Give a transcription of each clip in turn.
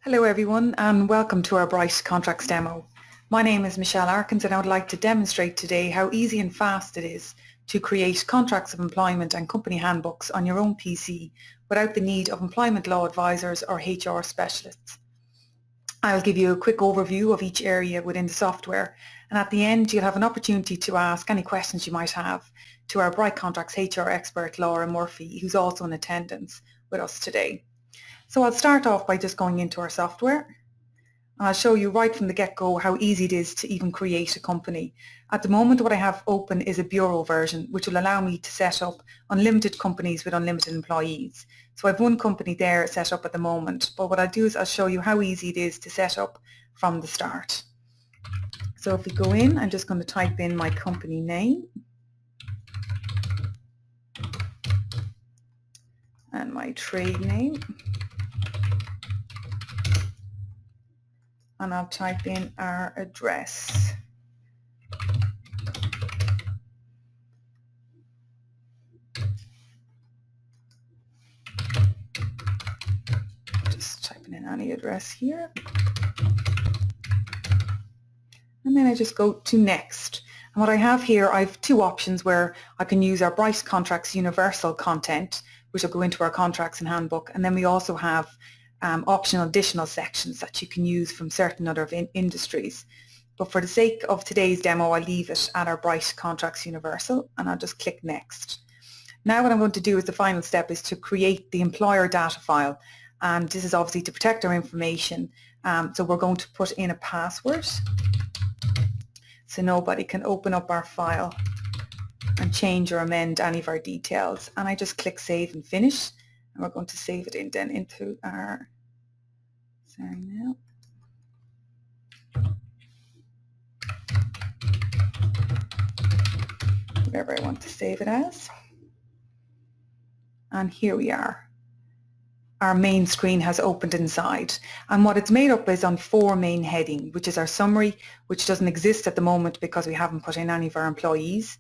Hello everyone and welcome to our Bright Contracts demo. My name is Michelle Arkins and I would like to demonstrate today how easy and fast it is to create contracts of employment and company handbooks on your own PC without the need of employment law advisors or HR specialists. I'll give you a quick overview of each area within the software, and at the end you'll have an opportunity to ask any questions you might have to our Bright Contracts HR expert Laura Murphy, who's also in attendance with us today. So I'll start off by just going into our software. I'll show you right from the get-go how easy it is to even create a company. At the moment what I have open is a bureau version, which will allow me to set up unlimited companies with unlimited employees. So I have one company there set up at the moment, but what I'll do is I'll show you how easy it is to set up from the start. So if we go in, I'm just going to type in my company name and my trade name. And I'll type in our address. Just typing in any address here. And then I just go to next. And what I have here, I have two options where I can use our Bright Contracts Universal content, which will go into our contracts and handbook. And then we also have optional additional sections that you can use from certain other industries. But for the sake of today's demo, I'll leave it at our Bright Contracts Universal and I'll just click Next. Now what I'm going to do as the final step is to create the employer data file. And this is obviously to protect our information. So we're going to put in a password so nobody can open up our file and change or amend any of our details. And I just click Save and Finish. And we're going to save it in then into our, whatever I want to save it as. And here we are. Our main screen has opened inside. And what it's made up is on four main headings, which is our summary, which doesn't exist at the moment because we haven't put in any of our employees.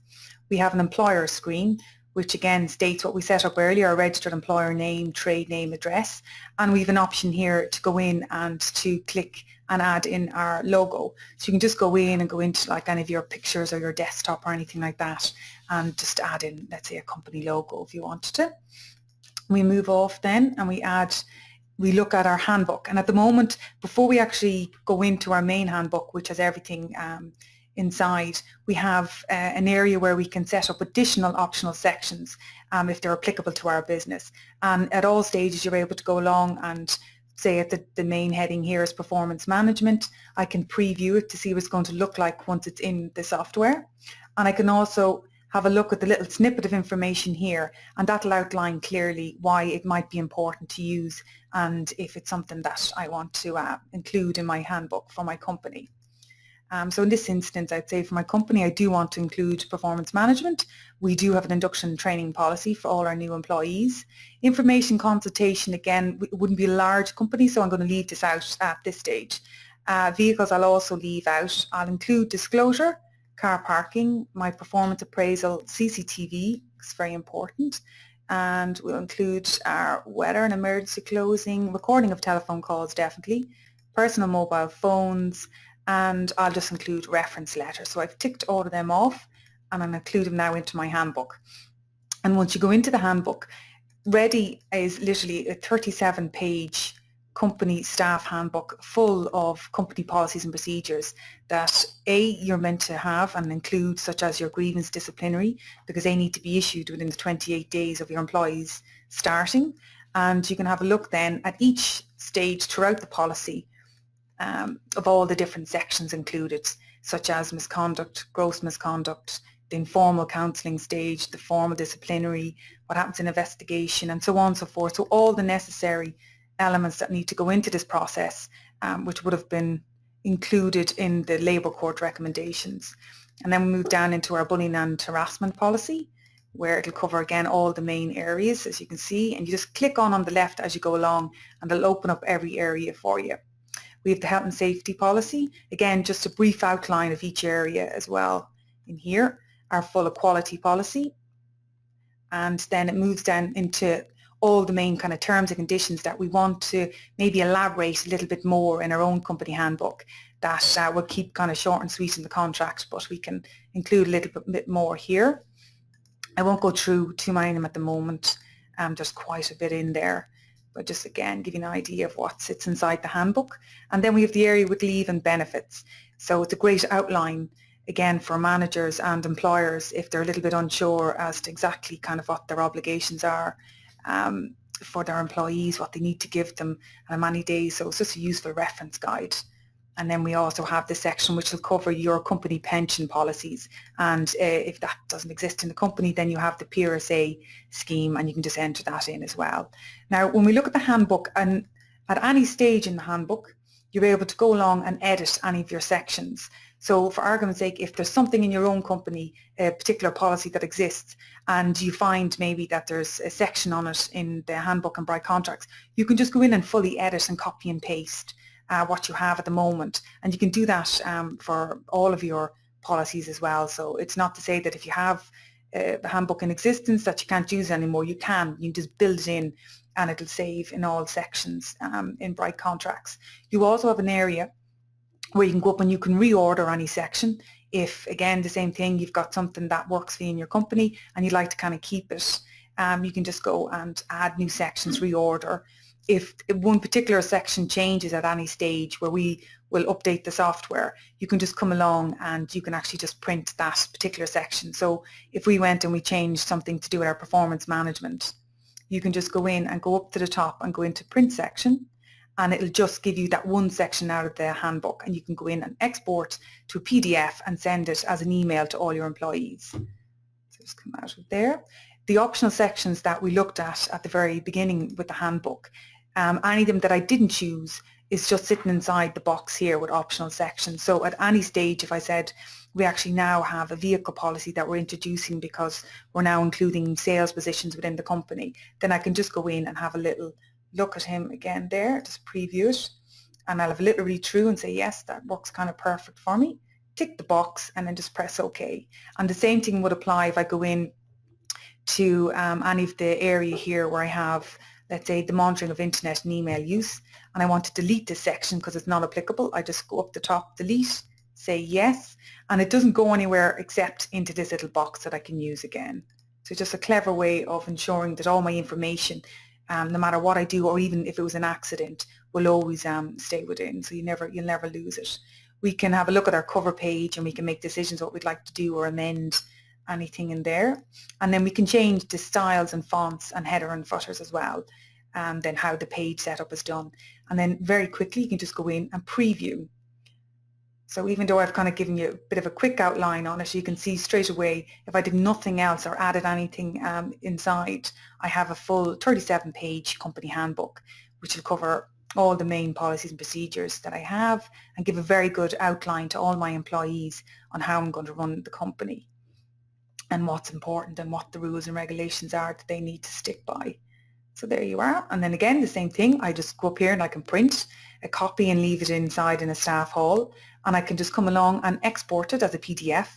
We have an employer screen, which again states what we set up earlier, our registered employer name, trade name, address. And we have an option here to go in and to click and add in our logo. So you can just go in and go into like any of your pictures or your desktop or anything like that and just add in, let's say, a company logo if you wanted to. We move off then and we look at our handbook. And at the moment, before we actually go into our main handbook, which has everything inside, we have an area where we can set up additional optional sections if they're applicable to our business. And at all stages you're able to go along and say at the main heading here is performance management. I can preview it to see what it's going to look like once it's in the software. And I can also have a look at the little snippet of information here, and that'll outline clearly why it might be important to use and if it's something that I want to include in my handbook for my company. So in this instance, I'd say for my company, I do want to include performance management. We do have an induction and training policy for all our new employees. Information consultation, again, it wouldn't be a large company, so I'm going to leave this out at this stage. Vehicles I'll also leave out. I'll include disclosure, car parking, my performance appraisal, CCTV, it's very important. And we'll include our weather and emergency closing, recording of telephone calls definitely, personal mobile phones, and I'll just include reference letters. So I've ticked all of them off and I'll include them now into my handbook. And once you go into the handbook, ready is literally a 37-page company staff handbook full of company policies and procedures that you're meant to have and include, such as your grievance disciplinary, because they need to be issued within the 28 days of your employees starting. And you can have a look then at each stage throughout the policy of all the different sections included, such as misconduct, gross misconduct, the informal counselling stage, the formal disciplinary, what happens in investigation, and so on and so forth. So all the necessary elements that need to go into this process, which would have been included in the Labour Court recommendations. And then we move down into our bullying and harassment policy, where it'll cover again all the main areas, as you can see, and you just click on the left as you go along and it'll open up every area for you. We have the health and safety policy, again just a brief outline of each area as well in here, our full equality policy, and then it moves down into all the main kind of terms and conditions that we want to maybe elaborate a little bit more in our own company handbook, that we'll keep kind of short and sweet in the contract, but we can include a little bit more here. I won't go through too many of them at the moment. There's quite a bit in there, but just again give you an idea of what sits inside the handbook. And then we have the area with leave and benefits. So it's a great outline again for managers and employers if they're a little bit unsure as to exactly kind of what their obligations are for their employees, what they need to give them, and how many days. So it's just a useful reference guide. And then we also have this section which will cover your company pension policies. And if that doesn't exist in the company, then you have the PRSA scheme, and you can just enter that in as well. Now, when we look at the handbook, and at any stage in the handbook, you're able to go along and edit any of your sections. So for argument's sake, if there's something in your own company, a particular policy that exists, and you find maybe that there's a section on it in the handbook and Bright Contracts, you can just go in and fully edit and copy and paste what you have at the moment. And you can do that for all of your policies as well. So it's not to say that if you have a handbook in existence that you can't use it anymore. You can just build it in, and it'll save in all sections in Bright Contracts. You also have an area where you can go up and you can reorder any section. If, again, the same thing, you've got something that works for you in your company and you'd like to kind of keep it, you can just go and add new sections, reorder. If one particular section changes at any stage where we will update the software, you can just come along and you can actually just print that particular section. So if we went and we changed something to do with our performance management, you can just go in and go up to the top and go into print section, and it'll just give you that one section out of the handbook, and you can go in and export to a PDF and send it as an email to all your employees. So just come out of there. The optional sections that we looked at the very beginning with the handbook, any of them that I didn't choose is just sitting inside the box here with optional sections. So at any stage, if I said we actually now have a vehicle policy that we're introducing because we're now including sales positions within the company, then I can just go in and have a little look at him again there, just preview it, and I'll have a little read through and say, yes, that works kind of perfect for me. Tick the box and then just press OK. And the same thing would apply if I go in to any of the area here where I have, let's say, the monitoring of internet and email use, and I want to delete this section because it's not applicable. I just go up the top, delete, say yes, and it doesn't go anywhere except into this little box that I can use again. So just a clever way of ensuring that all my information, no matter what I do, or even if it was an accident, will always stay within, so you'll never lose it. We can have a look at our cover page and we can make decisions what we'd like to do or amend anything in there, and then we can change the styles and fonts and header and footers as well, and then how the page setup is done. And then very quickly you can just go in and preview. So even though I've kind of given you a bit of a quick outline on it, you can see straight away if I did nothing else or added anything inside, I have a full 37-page company handbook which will cover all the main policies and procedures that I have and give a very good outline to all my employees on how I'm going to run the company and what's important and what the rules and regulations are that they need to stick by. So there you are. And then again, the same thing, I just go up here and I can print a copy and leave it inside in a staff hall, and I can just come along and export it as a PDF.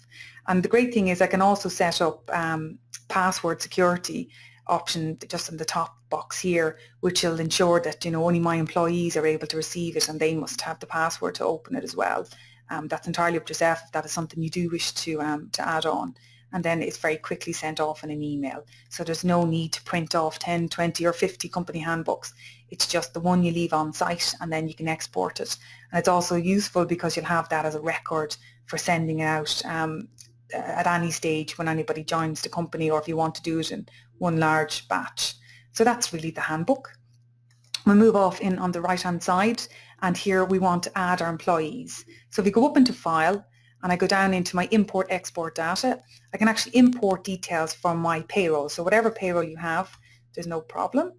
And the great thing is I can also set up password security option just in the top box here, which will ensure that only my employees are able to receive it, and they must have the password to open it as well. That's entirely up to yourself if that is something you do wish to add on. And then it's very quickly sent off in an email. So there's no need to print off 10, 20 or 50 company handbooks. It's just the one you leave on site, and then you can export it. And it's also useful because you'll have that as a record for sending out at any stage when anybody joins the company, or if you want to do it in one large batch. So that's really the handbook. We'll move off in on the right hand side, and here we want to add our employees. So if we go up into File, and I go down into my import export data, I can actually import details from my payroll. So whatever payroll you have, there's no problem.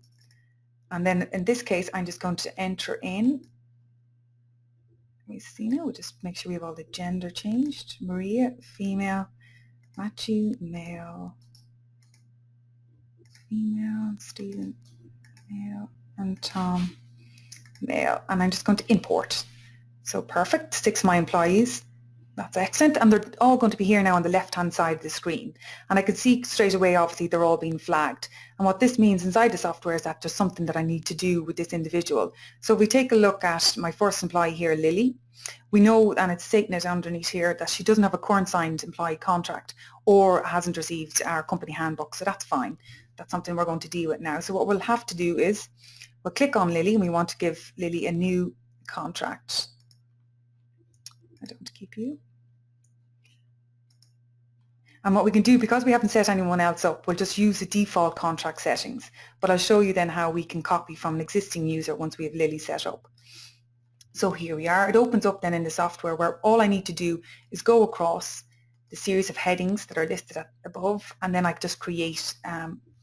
And then in this case, I'm just going to enter in, let me see now, we'll just make sure we have all the gender changed. Maria, female, Matthew, male, female, Stephen, male, and Tom, male. And I'm just going to import. So perfect, 6 of my employees. That's excellent, and they're all going to be here now on the left-hand side of the screen. And I can see straight away, obviously, they're all being flagged. And what this means inside the software is that there's something that I need to do with this individual. So if we take a look at my first employee here, Lily, we know, and it's stating it underneath here, that she doesn't have a current signed employee contract or hasn't received our company handbook, so that's fine. That's something we're going to deal with now. So what we'll have to do is we'll click on Lily, and we want to give Lily a new contract. I don't want to keep you. And what we can do, because we haven't set anyone else up, we'll just use the default contract settings. But I'll show you then how we can copy from an existing user once we have Lily set up. So here we are. It opens up then in the software where all I need to do is go across the series of headings that are listed above, and then I just create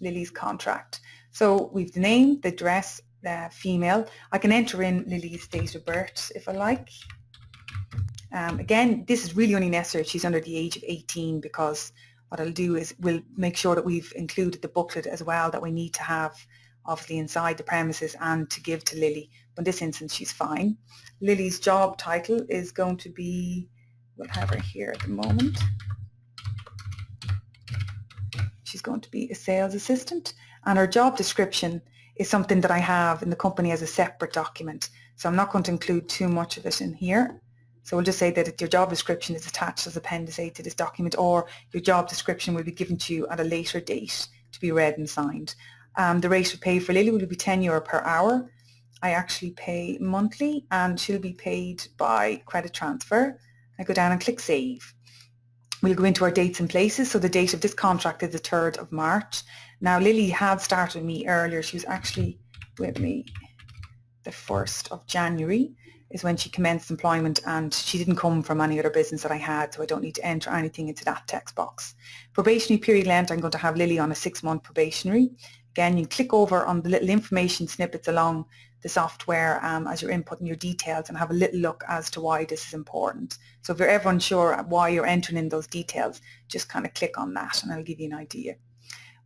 Lily's contract. So we've the name, the address, female. I can enter in Lily's date of birth if I like. Again, this is really only necessary if she's under the age of 18, because what I'll do is we'll make sure that we've included the booklet as well that we need to have obviously inside the premises and to give to Lily. But in this instance, she's fine. Lily's job title is going to be, we'll have her here at the moment. She's going to be a sales assistant, and her job description is something that I have in the company as a separate document. So I'm not going to include too much of it in here. So we'll just say that your job description is attached as Appendix A to this document, or your job description will be given to you at a later date to be read and signed. The rate of pay for Lily will be €10 per hour. I actually pay monthly, and she'll be paid by credit transfer. I go down and click Save. We'll go into our dates and places. So the date of this contract is the 3rd of March. Now Lily had started with me earlier. She was actually with me the 1st of January. Is when she commenced employment, and she didn't come from any other business that I had, so I don't need to enter anything into that text box. Probationary period length, I'm going to have Lily on a 6-month probationary. Again, you click over on the little information snippets along the software as you're inputting your details, and have a little look as to why this is important. So if you're ever unsure why you're entering in those details, just kind of click on that and I'll give you an idea.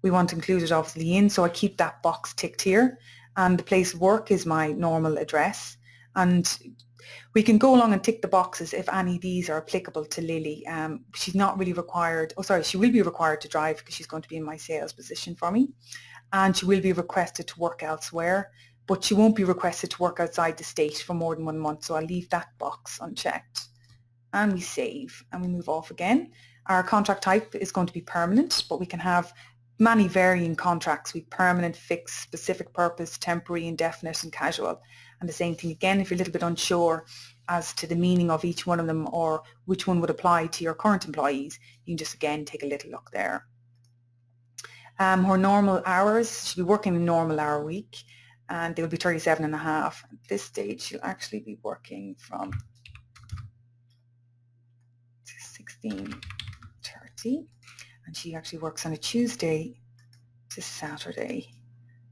We want to include it obviously in, so I keep that box ticked here. And the place of work is my normal address. And we can go along and tick the boxes if any of these are applicable to Lily. She's not really required, she will be required to drive because she's going to be in my sales position for me. And she will be requested to work elsewhere, but she won't be requested to work outside the state for more than 1 month. So I'll leave that box unchecked. And we save and we move off again. Our contract type is going to be permanent, but we can have many varying contracts. We've permanent, fixed, specific purpose, temporary, indefinite, and casual. And the same thing again, if you're a little bit unsure as to the meaning of each one of them or which one would apply to your current employees, you can just again take a little look there. Her normal hours, she'll be working a normal hour week, and they will be 37.5. At this stage, she'll actually be working from 16:30, and she actually works on a Tuesday to Saturday.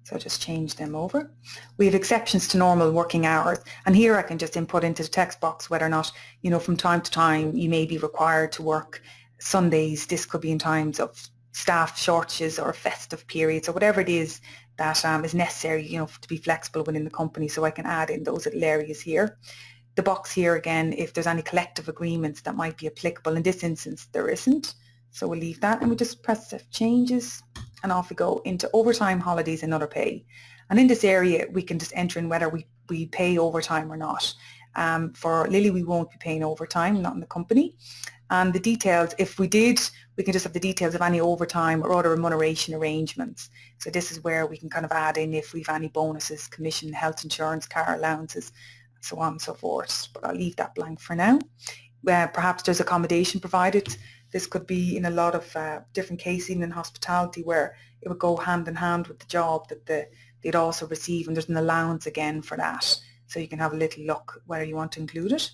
So I'll just change them over. We have exceptions to normal working hours, and here I can just input into the text box whether or not, from time to time you may be required to work Sundays. This could be in times of staff shortages or festive periods or whatever it is that is necessary, to be flexible within the company. So I can add in those little areas here. The box here again, if there's any collective agreements that might be applicable. In this instance, there isn't. So we'll leave that, and we just press Save Changes, and off we go into overtime, holidays, and other pay. And in this area, we can just enter in whether we pay overtime or not. For Lily, we won't be paying overtime, not in the company. And the details, if we did, we can just have the details of any overtime or other remuneration arrangements. So this is where we can kind of add in if we've any bonuses, commission, health insurance, car allowances, so on and so forth. But I'll leave that blank for now. Perhaps there's accommodation provided. This could be in a lot of different cases, even in hospitality, where it would go hand in hand with the job that they'd also receive, and there's an allowance again for that. So you can have a little look whether you want to include it.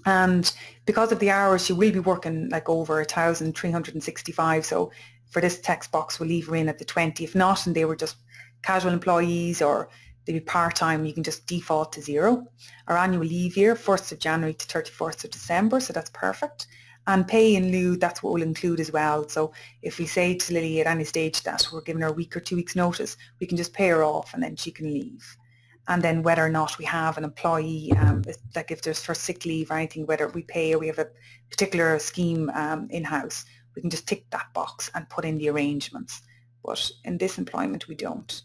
And because of the hours, she will be working like over 1,365. So for this text box, we'll leave her in at the 20. If not, and they were just casual employees or they'd be part-time, you can just default to 0. Our annual leave year, 1st of January to 31st of December, so that's perfect. And pay in lieu, that's what we'll include as well. So if we say to Lily at any stage that we're giving her a week or 2 weeks notice, we can just pay her off and then she can leave. and then whether or not we have an employee, like if there's for sick leave or anything, whether we pay or we have a particular scheme in-house, we can just tick that box and put in the arrangements. But in this employment, we don't.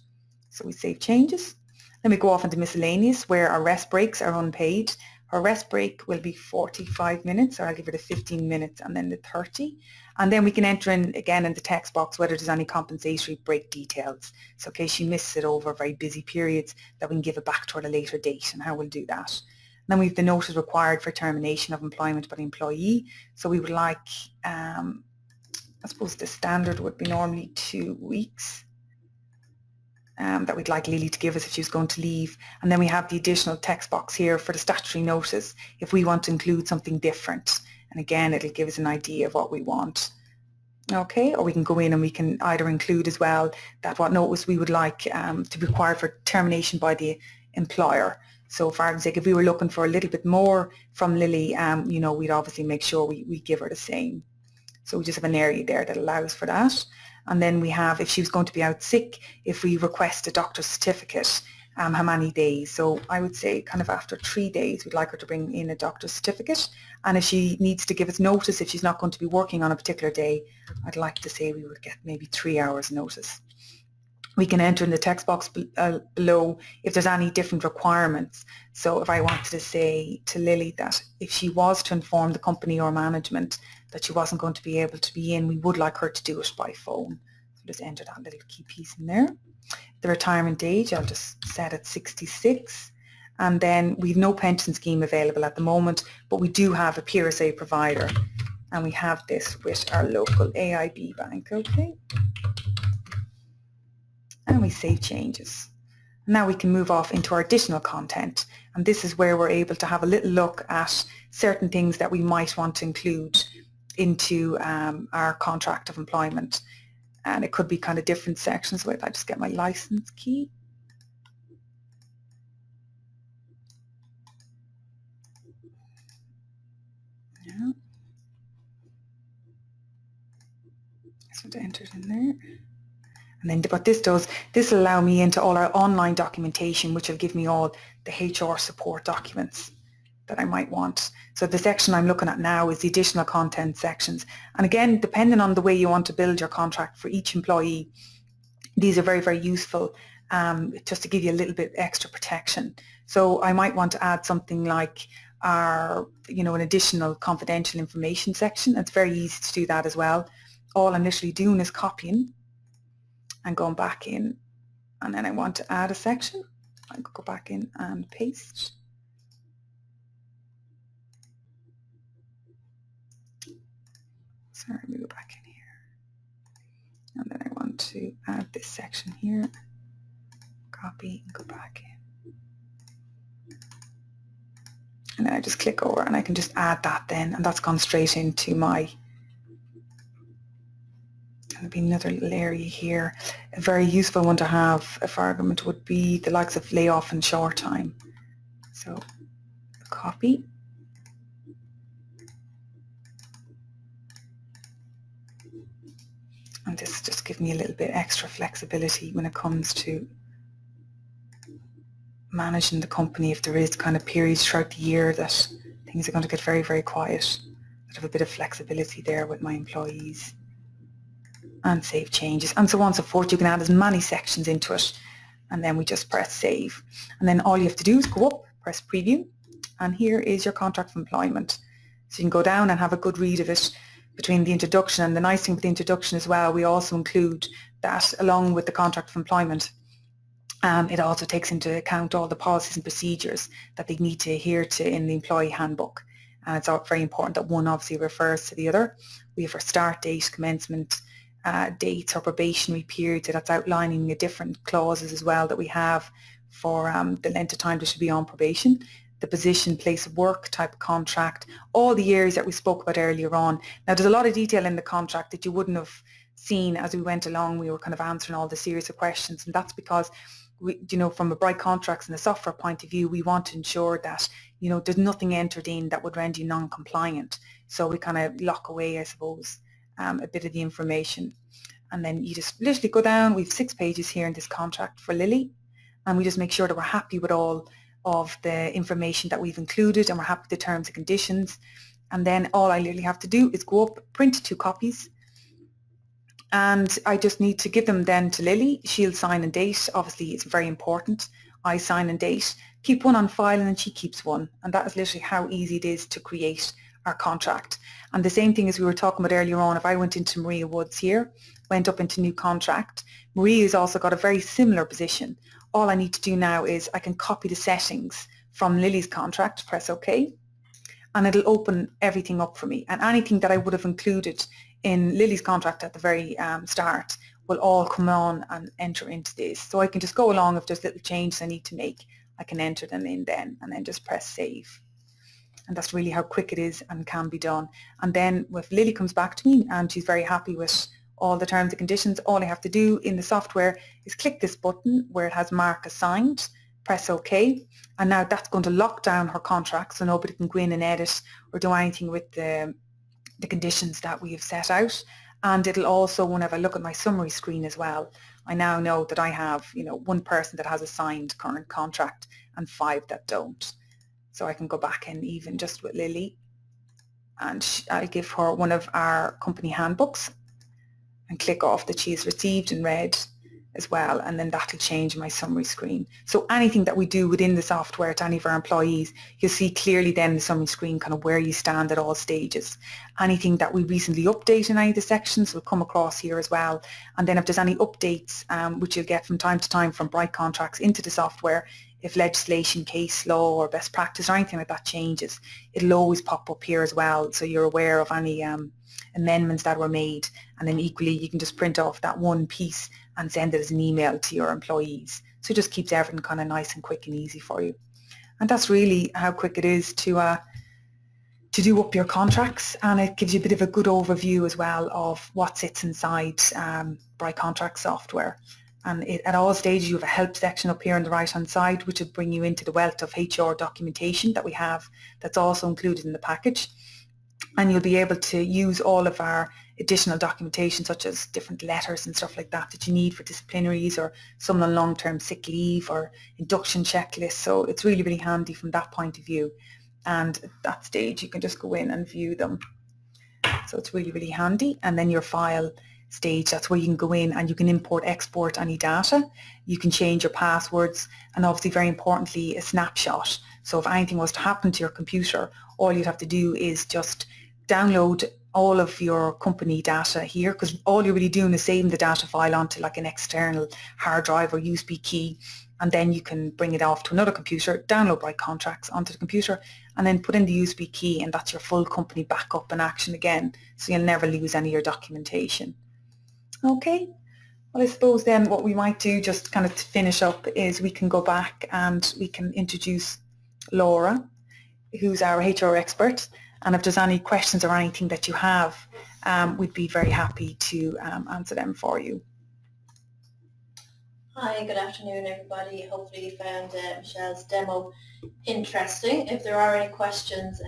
So we save changes. Then we go off into miscellaneous, where our rest breaks are unpaid. Our rest break will be 45 minutes, or I'll give her the 15 minutes and then the 30. And then we can enter in again in the text box whether there's any compensatory break details. So in case she misses it over very busy periods, that we can give it back to her at a later date, and how we'll do that. And then we have the notice required for termination of employment by the employee. So we would like, I suppose the standard would be normally 2 weeks. That we'd like Lily to give us if she was going to leave. And then we have the additional text box here for the statutory notice if we want to include something different. And again, it'll give us an idea of what we want. Okay, or we can go in and we can either include as well that what notice we would like to be required for termination by the employer. So for argument's sake, if we were looking for a little bit more from Lily, you know, we'd obviously make sure we give her the same. So we just have an area there that allows for that. And then we have, if she was going to be out sick, if we request a doctor's certificate, how many days. So I would say kind of after 3 days, we'd like her to bring in a doctor's certificate. And if she needs to give us notice, if she's not going to be working on a particular day, I'd like to say we would get maybe 3 hours notice. We can enter in the text box below if there's any different requirements. So if I wanted to say to Lily that if she was to inform the company or management that she wasn't going to be able to be in, we would like her to do it by phone. So just enter that little key piece in there. The retirement age, I'll just set at 66. And then we've no pension scheme available at the moment, but we do have a PRSA provider. And we have this with our local AIB bank, okay? And we save changes. Now we can move off into our additional content, and this is where we're able to have a little look at certain things that we might want to include into our contract of employment. And it could be kind of different sections. Wait, I just get my license key. Yeah. So to enter it in there. And then what this does, this will allow me into all our online documentation, which will give me all the HR support documents that I might want. So the section I'm looking at now is the additional content sections. And again, depending on the way you want to build your contract for each employee, these are very, very useful just to give you a little bit extra protection. So I might want to add something like our, you know, an additional confidential information section. It's very easy to do that as well. All I'm literally doing is copying and going back in, and then I want to add a section. I could go back in and paste. Sorry, we go back in here. And then I want to add this section here. Copy and go back in. And then I just click over and I can just add that then, and that's gone straight into my. There'll be another little area here. A very useful one to have, if argument, would be the likes of layoff and short time. So copy. And this just gives me a little bit extra flexibility when it comes to managing the company if there is kind of periods throughout the year that things are going to get very, very quiet. I have a bit of flexibility there with my employees. And save changes, and so on and so forth. You can add as many sections into it, and then we just press save. And then all you have to do is go up, press preview, and here is your contract of employment. So you can go down and have a good read of it between the introduction. And the nice thing with the introduction as well, we also include that along with the contract of employment. It also takes into account all the policies and procedures that they need to adhere to in the employee handbook. And it's very important that one obviously refers to the other. We have our start date, commencement dates, or probationary period. So that's outlining the different clauses as well that we have for the length of time they should be on probation, the position, place of work, type of contract, all the areas that we spoke about earlier on. Now there's a lot of detail in the contract that you wouldn't have seen as we went along. We were kind of answering all the series of questions, and that's because we, you know, from a Bright Contracts and a software point of view, we want to ensure that, you know, there's nothing entered in that would render you non-compliant. So we kind of lock away, I suppose, a bit of the information. And then you just literally go down. We have 6 pages here in this contract for Lily. and we just make sure that we're happy with all of the information that we've included and we're happy with the terms and conditions. And then all I literally have to do is go up, print 2 copies, and I just need to give them then to Lily. She'll sign and date. Obviously, it's very important. I sign and date, keep one on file, and then she keeps one. And that is literally how easy it is to create our contract. And the same thing as we were talking about earlier on, if I went into Maria Woods here, went up into new contract, Maria's also got a very similar position. All I need to do now is I can copy the settings from Lily's contract, press OK, and it'll open everything up for me. And anything that I would have included in Lily's contract at the very start will all come on and enter into this. So I can just go along if there's little changes I need to make, I can enter them in then and then just press save. And that's really how quick it is and can be done. And then if Lily comes back to me and she's very happy with all the terms and conditions, all I have to do in the software is click this button where it has mark as signed, press OK, and now that's going to lock down her contract so nobody can go in and edit or do anything with the conditions that we have set out. And it'll also, whenever I look at my summary screen as well, I now know that I have, 1 person that has a signed current contract and 5 that don't. So I can go back in even just with Lily, and I'll give her one of our company handbooks and click off that she has received and read as well, and then that'll change my summary screen. So anything that we do within the software to any of our employees, you'll see clearly then in the summary screen kind of where you stand at all stages. Anything that we recently update in any of the sections will come across here as well. And then if there's any updates, which you'll get from time to time from Bright Contracts into the software, if legislation, case law or best practice or anything like that changes, it'll always pop up here as well, so you're aware of any amendments that were made. And then equally you can just print off that one piece and send it as an email to your employees. So it just keeps everything kind of nice and quick and easy for you. And that's really how quick it is to do up your contracts, and it gives you a bit of a good overview as well of what sits inside Bright Contract software. And at all stages you have a help section up here on the right hand side, which will bring you into the wealth of HR documentation that we have that's also included in the package. And you'll be able to use all of our additional documentation, such as different letters and stuff like that you need for disciplinaries or someone on long-term sick leave or induction checklists. So it's really, really handy from that point of view. And at that stage, you can just go in and view them. So it's really, really handy. And then your file stage, that's where you can go in and you can import, export any data. You can change your passwords, and obviously very importantly, a snapshot. So if anything was to happen to your computer, all you'd have to do is just download all of your company data here, because all you're really doing is saving the data file onto like an external hard drive or USB key, and then you can bring it off to another computer, download Bright Contracts onto the computer, and then put in the USB key, and that's your full company backup in action again, so you'll never lose any of your documentation. Okay, well I suppose then what we might do just kind of to finish up is we can go back and we can introduce Laura, who's our HR expert, and if there's any questions or anything that you have, we'd be very happy to answer them for you. Hi, good afternoon everybody. Hopefully you found Michelle's demo interesting. If there are any questions,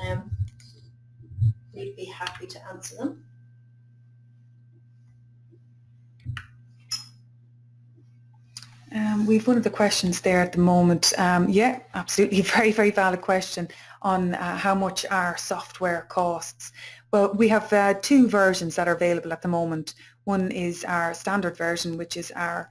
we'd be happy to answer them. We've one of the questions there at the moment. Yeah, absolutely, very, very valid question on how much our software costs. Well, we have 2 versions that are available at the moment. One is our standard version, which is our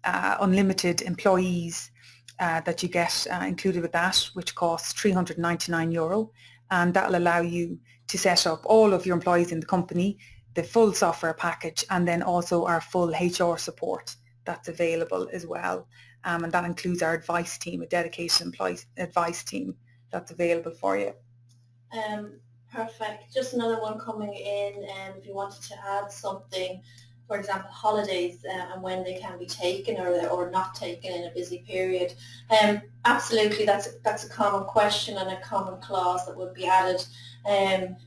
unlimited employees that you get included with that, which costs €399, and that will allow you to set up all of your employees in the company, the full software package, and then also our full HR support that's available as well, and that includes our advice team, a dedicated employee advice team that's available for you. Perfect. Just another one coming in, if you wanted to add something, for example, holidays and when they can be taken or not taken in a busy period. Absolutely, that's a common question and a common clause that would be added.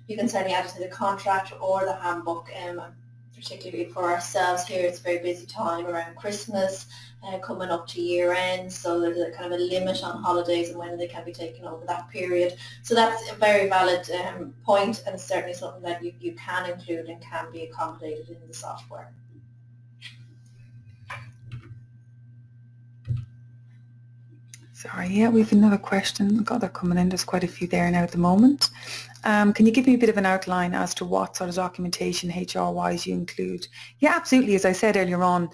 You can certainly add it to the contract or the handbook. Particularly for ourselves here, it's a very busy time around Christmas, coming up to year end, so there's a kind of a limit on holidays and when they can be taken over that period. So that's a very valid point, and it's certainly something that you can include and can be accommodated in the software. Sorry, yeah, we've another question. God, they're coming in. There's quite a few there now at the moment. Can you give me a bit of an outline as to what sort of documentation HR-wise you include? Yeah, absolutely. As I said earlier on,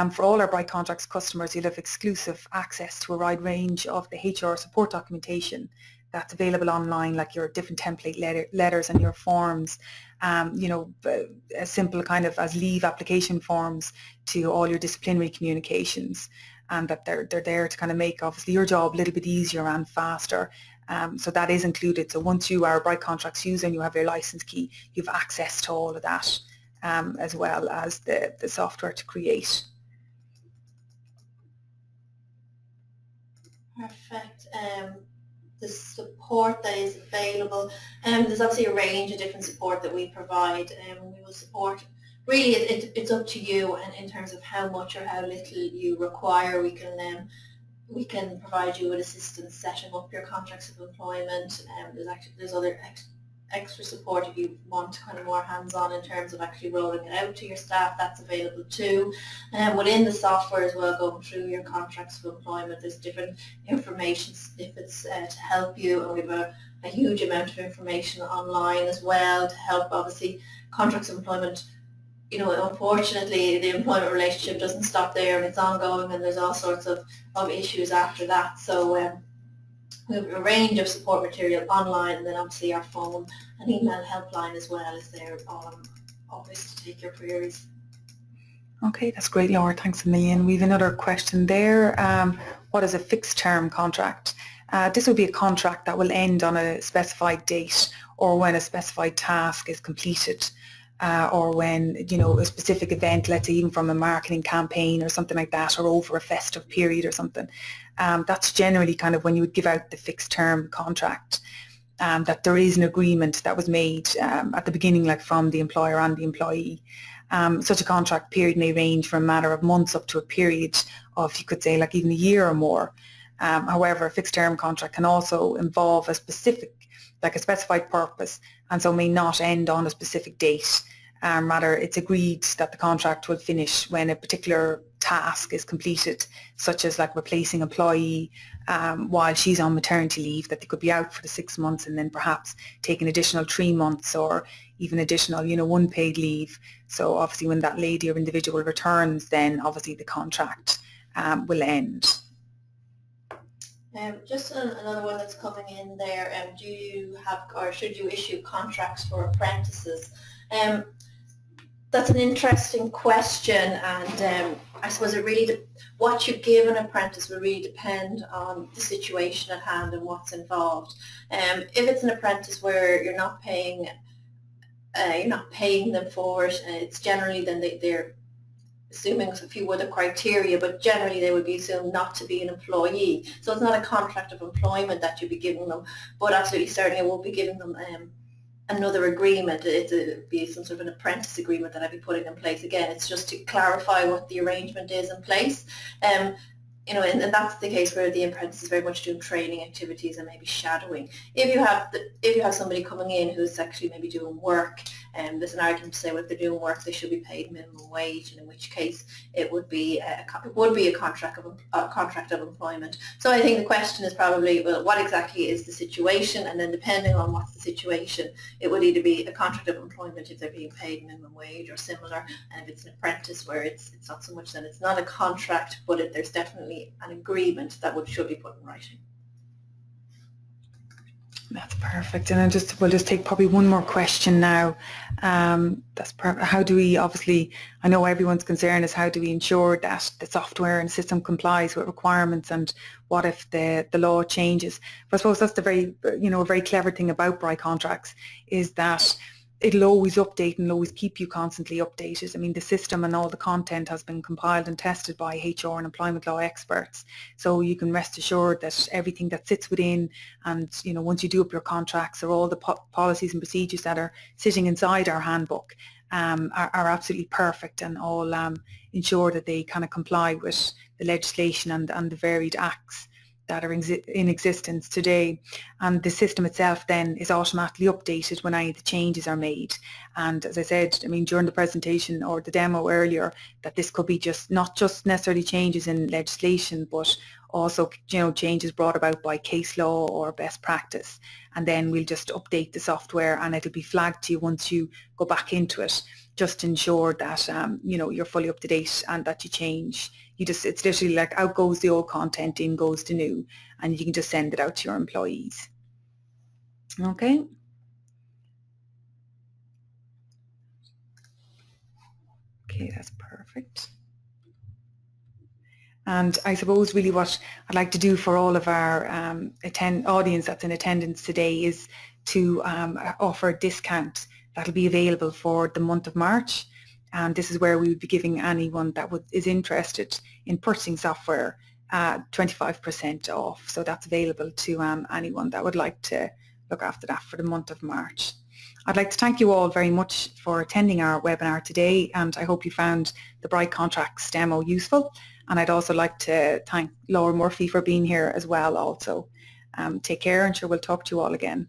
for all our Bright Contracts customers, you'll have exclusive access to a wide range of the HR support documentation that's available online, like your different template letters and your forms, as simple kind of as leave application forms to all your disciplinary communications. And that they're there to kind of make obviously your job a little bit easier and faster. So that is included. So once you are a Bright Contracts user and you have your license key, you have access to all of that, as well as the software to create. Perfect. The support that is available, there's obviously a range of different support that we provide, and we will support. Really, it's up to you, and in terms of how much or how little you require, we can provide you with assistance setting up your contracts of employment. There's other extra support if you want kind of more hands-on in terms of actually rolling it out to your staff. That's available too. And within the software as well, going through your contracts of employment, there's different information snippets to help you, and we have a huge amount of information online as well to help. Obviously, contracts of employment, unfortunately, the employment relationship doesn't stop there, and it's ongoing, and there's all sorts of issues after that. So we have a range of support material online, and then obviously our phone and email helpline as well is there always to take your queries. Okay, that's great, Laura. Thanks a million. We have another question there. What is a fixed term contract? This would be a contract that will end on a specified date, or when a specified task is completed. Or when, a specific event, let's say even from a marketing campaign or something like that, or over a festive period or something. That's generally kind of when you would give out the fixed term contract, that there is an agreement that was made at the beginning, like from the employer and the employee. Such a contract period may range from a matter of months up to a period of, you could say, like even a year or more. However, a fixed term contract can also involve a specified purpose, and so may not end on a specific date. Rather, it's agreed that the contract will finish when a particular task is completed, such as like replacing an employee while she's on maternity leave, that they could be out for the 6 months and then perhaps take an additional 3 months or even additional, unpaid leave. So obviously when that lady or individual returns, then obviously the contract will end. Just another one that's coming in there. Do you have, or should you issue contracts for apprentices? That's an interesting question, and I suppose it really what you give an apprentice will really depend on the situation at hand and what's involved. If it's an apprentice where you're not paying them for it, it's generally then they're assuming a few other criteria, but generally they would be assumed not to be an employee. So it's not a contract of employment that you'd be giving them, but absolutely certainly I won't be giving them another agreement. It'd be some sort of an apprentice agreement that I'd be putting in place. Again, it's just to clarify what the arrangement is in place. And that's the case where the apprentice is very much doing training activities and maybe shadowing. If you have somebody coming in who's actually maybe doing work, there's an argument to say, well, if they're doing work, they should be paid minimum wage, and in which case it would be a contract of employment. So I think the question is probably, well, what exactly is the situation? And then depending on what's the situation, it would either be a contract of employment if they're being paid minimum wage or similar, and if it's an apprentice where it's not so much, then it's not a contract, but there's definitely an agreement that should be put in writing. That's perfect. And we'll just take probably one more question now. That's perfect. How do we, obviously, I know everyone's concern is how do we ensure that the software and system complies with requirements, and what if the law changes? But I suppose that's the a very clever thing about Bright Contracts is that it'll always update and always keep you constantly updated. I mean, the system and all the content has been compiled and tested by HR and employment law experts. So you can rest assured that everything that sits within, and, once you do up your contracts, or all the policies and procedures that are sitting inside our handbook are absolutely perfect, and all ensure that they kind of comply with the legislation and the varied acts that are in existence today. And the system itself then is automatically updated when any of the changes are made. And as I said, during the presentation or the demo earlier, that this could be not just necessarily changes in legislation, but also, changes brought about by case law or best practice. And then we'll just update the software and it'll be flagged to you once you go back into it, just to ensure that, you're fully up to date and that you change. It's literally like out goes the old content, in goes the new, and you can just send it out to your employees. Okay. Okay, that's perfect. And I suppose really what I'd like to do for all of our audience that's in attendance today is to offer a discount that'll be available for the month of March. And this is where we would be giving anyone that is interested in purchasing software 25% off. So that's available to anyone that would like to look after that for the month of March. I'd like to thank you all very much for attending our webinar today, and I hope you found the Bright Contracts demo useful. And I'd also like to thank Laura Murphy for being here as well also. Take care, and sure we'll talk to you all again.